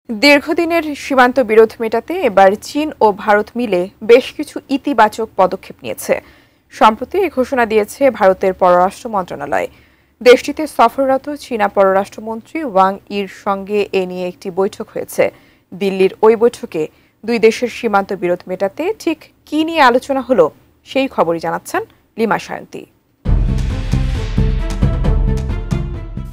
দীর্ঘদিনের সীমান্ত বিরোধ মেটাতে এবার চীন ও ভারত মিলে বেশ কিছু ইতিবাচক পদক্ষেপ নিয়েছে। সম্প্রতি এই ঘোষণা দিয়েছে ভারতের পররাষ্ট্র মন্ত্রণালয়। দেশটিতে সফররত চীনা পররাষ্ট্রমন্ত্রী ওয়াং ইর সঙ্গে এ নিয়ে একটি বৈঠক হয়েছে। দিল্লির ওই বৈঠকে দুই দেশের সীমান্ত বিরোধ মেটাতে ঠিক কী নিয়ে আলোচনা হলো সেই খবরই জানাচ্ছেন লিমা সায়ন্তী।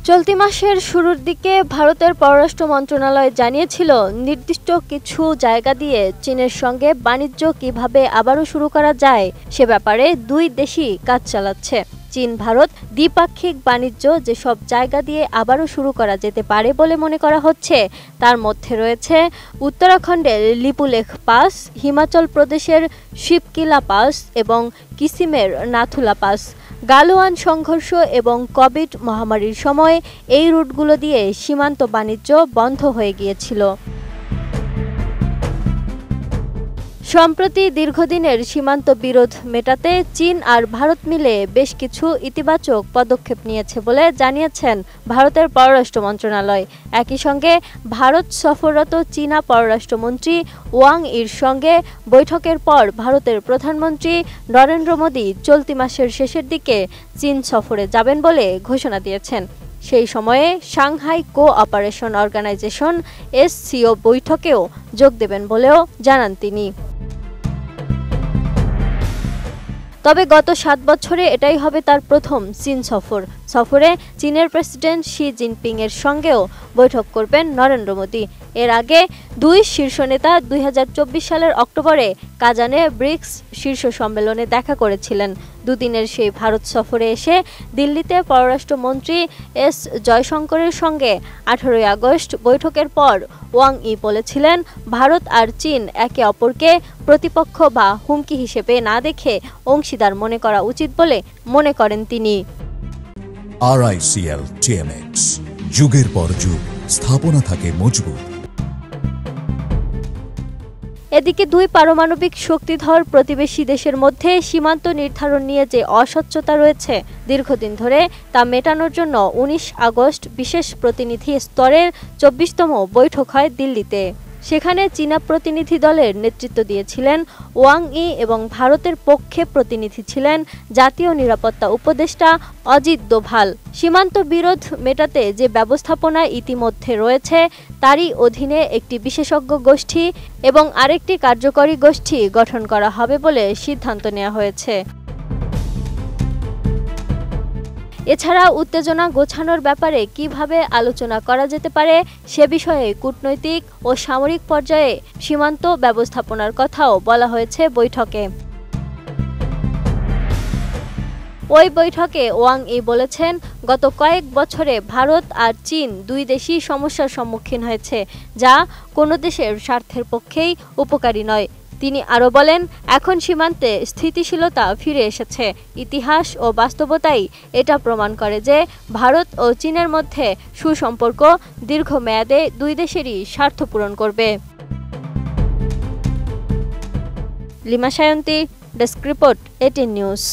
চলতি মাসের শুরুর দিকে ভারতের পররাষ্ট্র মন্ত্রণালয় জানিয়েছিল, নির্দিষ্ট কিছু জায়গা দিয়ে চীনের সঙ্গে বাণিজ্য কিভাবে আবারও শুরু করা যায় সে ব্যাপারে দুই দেশই কাজ চালাচ্ছে। চীন ভারত দ্বিপাক্ষিক বাণিজ্য যেসব জায়গা দিয়ে আবারও শুরু করা যেতে পারে বলে মনে করা হচ্ছে, তার মধ্যে রয়েছে উত্তরাখণ্ডের লিপুলেখ পাস, হিমাচল প্রদেশের শিবকিলা পাস এবং কিসিমের নাথুলা পাস। গালওয়ান সংঘর্ষ এবং কোভিড মহামারীর সময় এই রুটগুলো দিয়ে সীমান্ত বাণিজ্য বন্ধ হয়ে গিয়েছিল। সম্প্রতি দীর্ঘদিনের সীমান্ত বিরোধ মেটাতে চীন আর ভারত মিলে বেশ কিছু ইতিবাচক পদক্ষেপ নিয়েছে বলে জানিয়েছেন ভারতের পররাষ্ট্র মন্ত্রণালয়। একই সঙ্গে ভারত সফররত চীনা পররাষ্ট্রমন্ত্রী ওয়াং ইর সঙ্গে বৈঠকের পর ভারতের প্রধানমন্ত্রী নরেন্দ্র মোদি চলতি মাসের শেষের দিকে চীন সফরে যাবেন বলে ঘোষণা দিয়েছেন। সেই সময়ে সাংহাই কোঅপারেশন অর্গানাইজেশন SCO বৈঠকেও যোগ দেবেন বলেও জানান তিনি। তবে গত 7 বছরে এটাই হবে তার প্রথম চীন সফরে চীনের প্রেসিডেন্ট শি জিনপিং এর সঙ্গেও বৈঠক করবেন নরেন্দ্র মোদি। এর আগে দুই শীর্ষ নেতা 2024 সালের অক্টোবরে কাজানে ব্রিক্স শীর্ষ সম্মেলনে দেখা করেছিলেন। দুদিনের সেই ভারত সফরে এসে দিল্লিতে পররাষ্ট্রমন্ত্রী S জয়শঙ্করের সঙ্গে 18 আগস্ট বৈঠকের পর ওয়াং ই বলেছিলেন, ভারত আর চীন একে অপরকে প্রতিপক্ষ বা হুমকি হিসেবে না দেখে অংশীদার মনে করা উচিত বলে মনে করেন তিনি। RICL TMX, যুগের পর যুগ স্থাপনা থাকে মজবুত। এদিকে দুই পারমাণবিক শক্তিধর প্রতিবেশী দেশের মধ্যে সীমান্ত নির্ধারণ নিয়ে যে অস্বচ্ছতা রয়েছে দীর্ঘদিন ধরে, তা মেটানোর জন্য 19 আগস্ট বিশেষ প্রতিনিধি স্তরের 24তম বৈঠক হয় দিল্লিতে। সেখানে চীনা প্রতিনিধি দলের নেতৃত্ব দিয়েছিলেন ওয়াং ই এবং ভারতের পক্ষে প্রতিনিধি ছিলেন জাতীয় নিরাপত্তা উপদেষ্টা অজিত দোভাল। সীমান্ত বিরোধ মেটাতে যে ব্যবস্থাপনা ইতিমধ্যে রয়েছে তারই অধীনে একটি বিশেষজ্ঞ গোষ্ঠী এবং আরেকটি কার্যকরী গোষ্ঠী গঠন করা হবে বলে সিদ্ধান্ত নেওয়া হয়েছে। এছাড়া উত্তেজনা গোছানোর ব্যাপারে কিভাবে আলোচনা করা যেতে পারে সে বিষয়ে কূটনৈতিক ও সামরিক পর্যায়ে সীমান্ত ব্যবস্থাপনার কথাও বলা হয়েছে বৈঠকে। ওই বৈঠকে ওয়াং ই বলেছেন, গত কয়েক বছরে ভারত আর চীন দুই দেশই সমস্যার সম্মুখীন হয়েছে, যা কোনো দেশের স্বার্থের পক্ষেই উপকারী নয়। তিনি আরও বলেন, এখন সীমান্তে স্থিতিশীলতা ফিরে এসেছে। ইতিহাস ও বাস্তবতাই এটা প্রমাণ করে যে ভারত ও চীনের মধ্যে সুসম্পর্ক দীর্ঘমেয়াদে দুই দেশেরই স্বার্থ পূরণ করবে। Lima Sayanti, desk report, 18 news.